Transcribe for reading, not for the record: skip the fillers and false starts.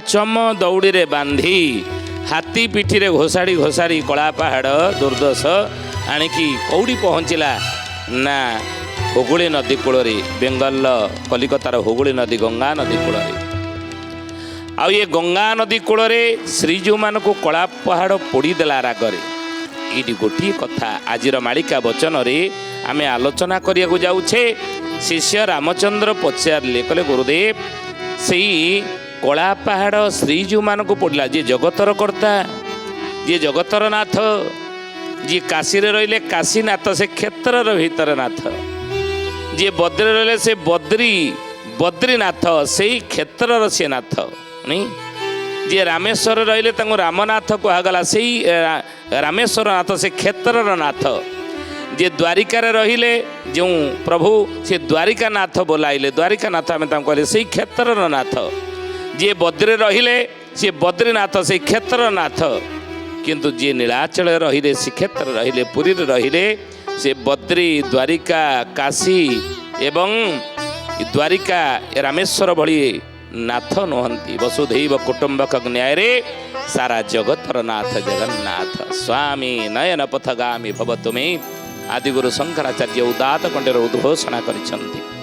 चम दौड़ी रे बांधी हाथी पिठी रे घोषाड़ी घोषाड़ी कला पहाड़ दुर्दश आणिकी कौड़ी पहुँचला ना हुगुली नदी कूल बेंगल कलिकतार हुगुली नदी गंगा नदी कूल आउ ये गंगा नदी कूल श्रीजू मान को कला पहाड़ पोड़ीदेला रागरे ये गोटे कथा आज मालिका वचन आमे आलोचना करिया जाऊे शिष्य रामचंद्र पचारे कहले गुरुदेव से कला पहाड़ श्रीजू मान को पड़ा जी जगतर कर्ता जी जगतर नाथ जी काशी रे काशीनाथ से क्षेत्र भीतर नाथ जी बद्री रहिले से बद्रीनाथ से क्षेत्र से नाथ नहीं जी रामेश्वर रहिले रामनाथ कहगला से रामेश्वर नाथ से क्षेत्र नाथ जे द्वारिका रहिले जो प्रभु से द्वारिका नाथ बोलाइले द्वारिका नाथ आम कहले से क्षेत्र नाथ जी बद्री रहिले से बद्रीनाथ से क्षेत्र नाथ किंतु जी नीलाचल रहिले से क्षेत्र रहिले पुरी रहिले से बद्री द्वारिका काशी एवं द्वारिका रामेश्वर भली नाथ नुहंती वसुधैव कुटुंबक न्याय सारा जगतर नाथ जगन्नाथ स्वामी नयन पथगामी भवतु मे आदिगुरु शंकराचार्य उदात कंठर उद्घोषणा करिसेंति।